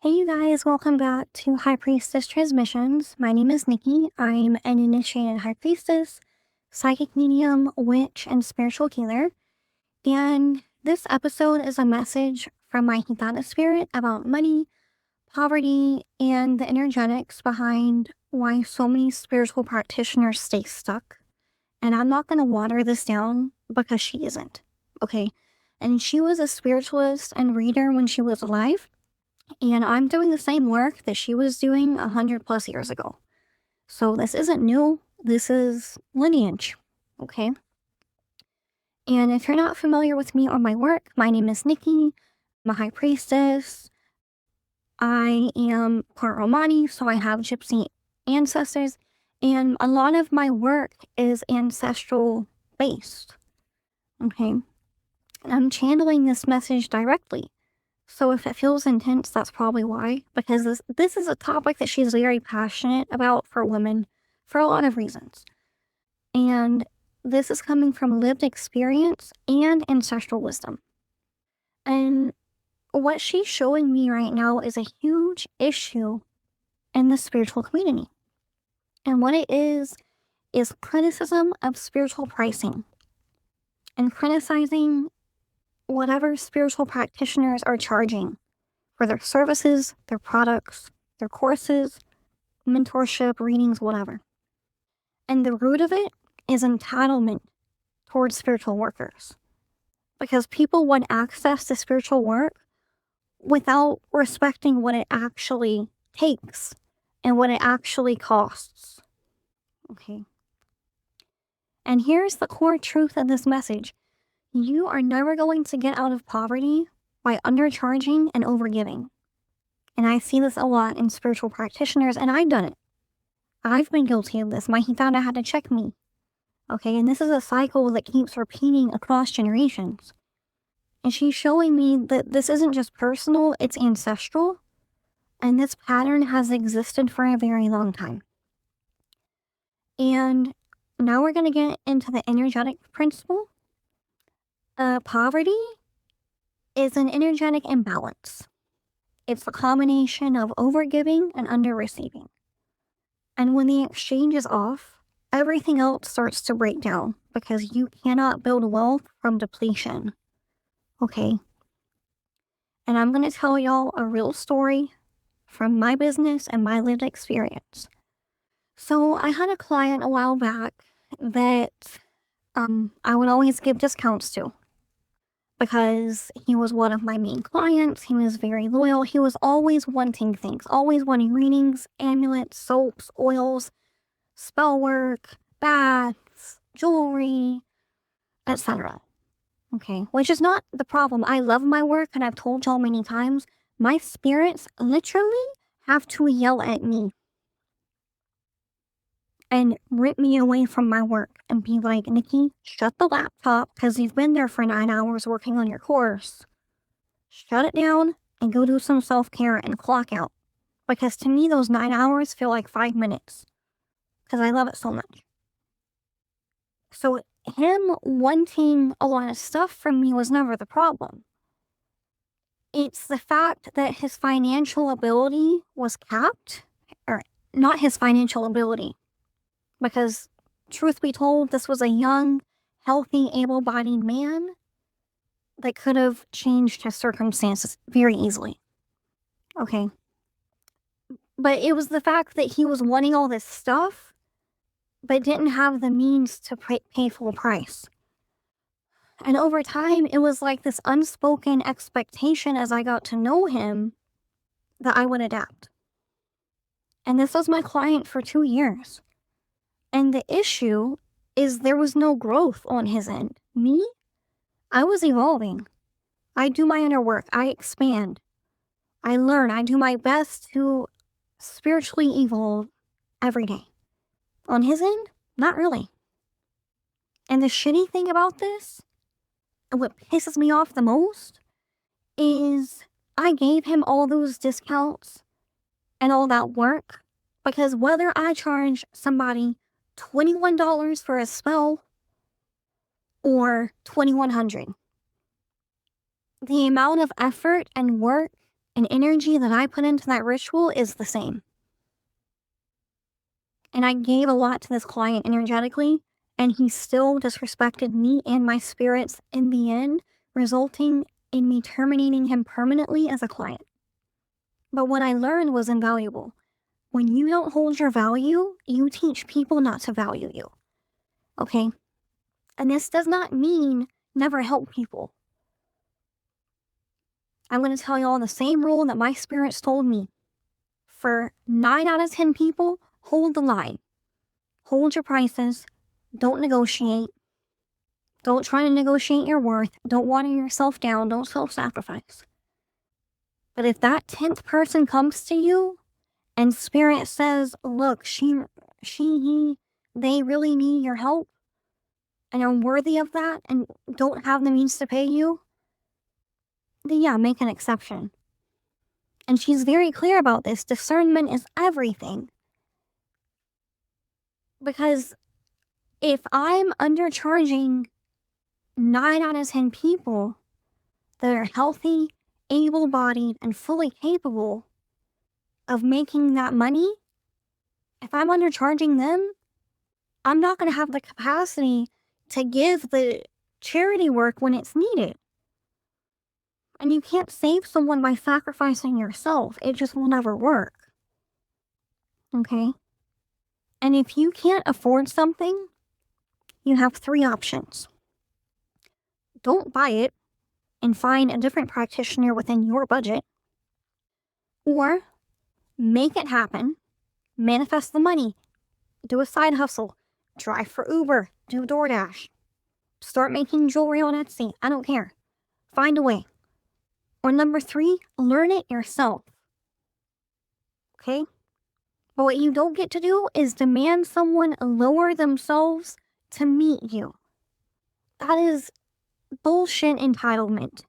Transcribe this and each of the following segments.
Hey you guys, welcome back to High Priestess Transmissions. My name is Nikki. I'm an initiated High Priestess, psychic medium, witch, and spiritual healer. And this episode is a message from my gitana spirit about money, poverty, and the energetics behind why so many spiritual practitioners stay stuck. And I'm not going to water this down because she isn't, okay? And she was a spiritualist and reader when she was alive. And I'm doing the same work that she was doing 100+ years ago. So this isn't new. This is lineage. Okay. And if you're not familiar with me or my work, my name is Nikki. I'm a high priestess. I am part Romani, so I have gypsy ancestors. And a lot of my work is ancestral based. Okay. And I'm channeling this message directly. So if it feels intense, that's probably why. Because this is a topic that she's very passionate about for women for a lot of reasons. And this is coming from lived experience and ancestral wisdom. And what she's showing me right now is a huge issue in the spiritual community. And what it is criticism of spiritual pricing and criticizing whatever spiritual practitioners are charging for their services, their products, their courses, mentorship, readings, whatever. And the root of it is entitlement towards spiritual workers. Because people want access to spiritual work without respecting what it actually takes and what it actually costs. Okay. And here's the core truth of this message. You are never going to get out of poverty by undercharging and overgiving. And I see this a lot in spiritual practitioners, and I've done it. I've been guilty of this. My gitana had to check me. Okay, and this is a cycle that keeps repeating across generations. And she's showing me that this isn't just personal, it's ancestral. And this pattern has existed for a very long time. And now we're going to get into the energetic principle. Poverty is an energetic imbalance. It's a combination of overgiving and under-receiving. And when the exchange is off, everything else starts to break down because you cannot build wealth from depletion. Okay? And I'm going to tell y'all a real story from my business and my lived experience. So I had a client a while back that I would always give discounts to because he was one of my main clients. He was very loyal. He was always wanting things, always wanting readings, amulets, soaps, oils, spell work, baths, jewelry, etc. Okay, which is not the problem. I love my work, and I've told y'all many times, my spirits literally have to yell at me and rip me away from my work and be like, Nikki, shut the laptop because you've been there for 9 hours working on your course. Shut it down and go do some self-care and clock out. Because to me, those 9 hours feel like 5 minutes because I love it so much. So him wanting a lot of stuff from me was never the problem. It's the fact that his financial ability was capped, or not his financial ability. Because, truth be told, this was a young, healthy, able-bodied man that could have changed his circumstances very easily. Okay. But it was the fact that he was wanting all this stuff, but didn't have the means to pay full price. And over time, it was like this unspoken expectation as I got to know him that I would adapt. And this was my client for 2 years. And the issue is there was no growth on his end. Me? I was evolving. I do my inner work. I expand. I learn. I do my best to spiritually evolve every day. On his end, not really. And the shitty thing about this, and what pisses me off the most, is I gave him all those discounts and all that work because whether I charge somebody $21 for a spell or $2,100, the amount of effort and work and energy that I put into that ritual is the same. And I gave a lot to this client energetically, and he still disrespected me and my spirits in the end, resulting in me terminating him permanently as a client. But what I learned was invaluable. When you don't hold your value, you teach people not to value you. Okay? And this does not mean never help people. I'm going to tell you all the same rule that my spirits told me. For 9 out of 10 people, hold the line. Hold your prices. Don't negotiate. Don't try to negotiate your worth. Don't water yourself down. Don't self-sacrifice. But if that 10th person comes to you and spirit says, look, they really need your help and are worthy of that and don't have the means to pay you, then yeah, make an exception. And she's very clear about this. Discernment is everything. Because if I'm undercharging 9 out of 10 people that are healthy, able-bodied, and fully capable of making that money, if I'm undercharging them, I'm not going to have the capacity to give the charity work when it's needed. And you can't save someone by sacrificing yourself. It just will never work. Okay? And if you can't afford something, you have 3 options. Don't buy it and find a different practitioner within your budget. Or make it happen, manifest the money, do a side hustle, drive for Uber, do DoorDash, start making jewelry on Etsy. I don't care. Find a way. Or number 3, learn it yourself. Okay? But what you don't get to do is demand someone lower themselves to meet you. That is bullshit entitlement.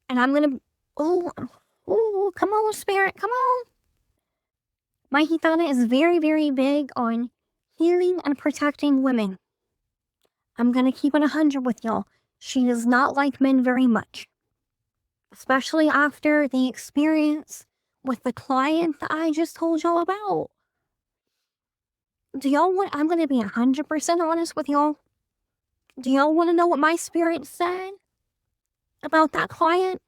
And I'm gonna, come on, spirit, come on. My gitana is very, very big on healing and protecting women. I'm gonna keep it 100 with y'all. She does not like men very much. Especially after the experience with the client that I just told y'all about. Do y'all want, I'm gonna be 100% honest with y'all. Do y'all want to know what my spirit said about that client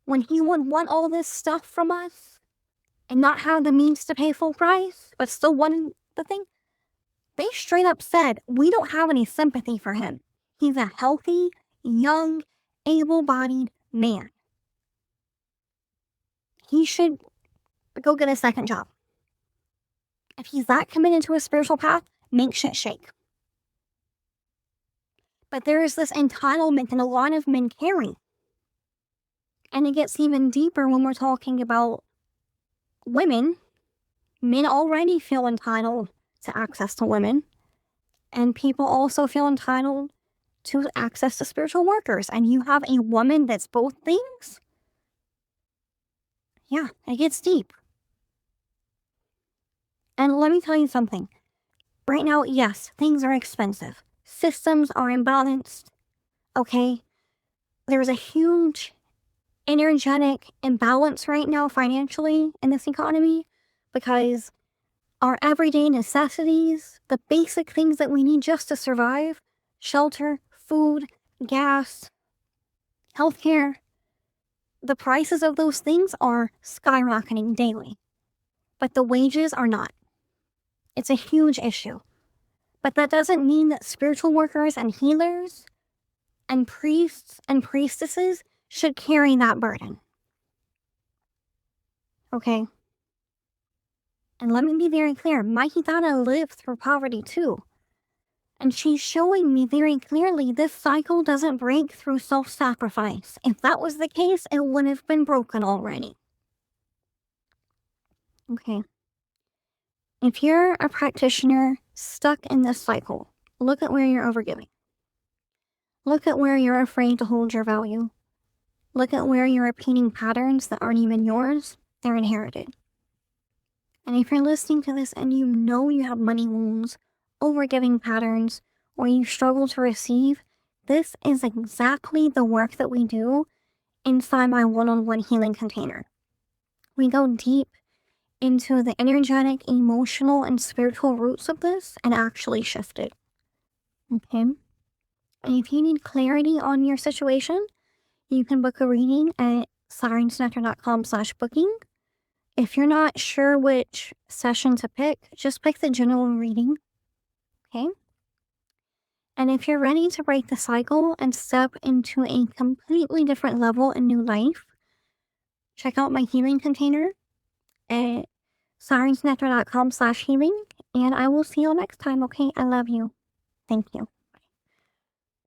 when he would want all this stuff from us and not have the means to pay full price, but still wanted the thing? They straight up said, we don't have any sympathy for him. He's a healthy, young, able-bodied man. He should go get a second job. If he's that committed to a spiritual path, make shit shake. But there is this entitlement that a lot of men carry. And it gets even deeper when we're talking about women. Men already feel entitled to access to women. And people also feel entitled to access to spiritual workers. And you have a woman that's both things? Yeah, it gets deep. And let me tell you something. Right now, yes, things are expensive. Systems are imbalanced. Okay? There's a huge energetic imbalance right now financially in this economy because our everyday necessities, the basic things that we need just to survive, shelter, food, gas, healthcare, the prices of those things are skyrocketing daily. But the wages are not. It's a huge issue. But that doesn't mean that spiritual workers and healers and priests and priestesses should carry that burden. Okay? And let me be very clear, my gitana lived through poverty too. And she's showing me very clearly this cycle doesn't break through self-sacrifice. If that was the case, it would have been broken already. Okay. If you're a practitioner stuck in this cycle, look at where you're overgiving. Look at where you're afraid to hold your value. Look at where you're repeating patterns that aren't even yours, they're inherited. And if you're listening to this and you know you have money wounds, overgiving patterns, or you struggle to receive, this is exactly the work that we do inside my one-on-one healing container. We go deep into the energetic, emotional, and spiritual roots of this and actually shift it. Okay? And if you need clarity on your situation, you can book a reading at sirensnectar.com/booking. If you're not sure which session to pick, just pick the general reading. Okay? And if you're ready to break the cycle and step into a completely different level in new life, check out my healing container at sirensnectar.com/healing. And I will see you next time, okay? I love you. Thank you.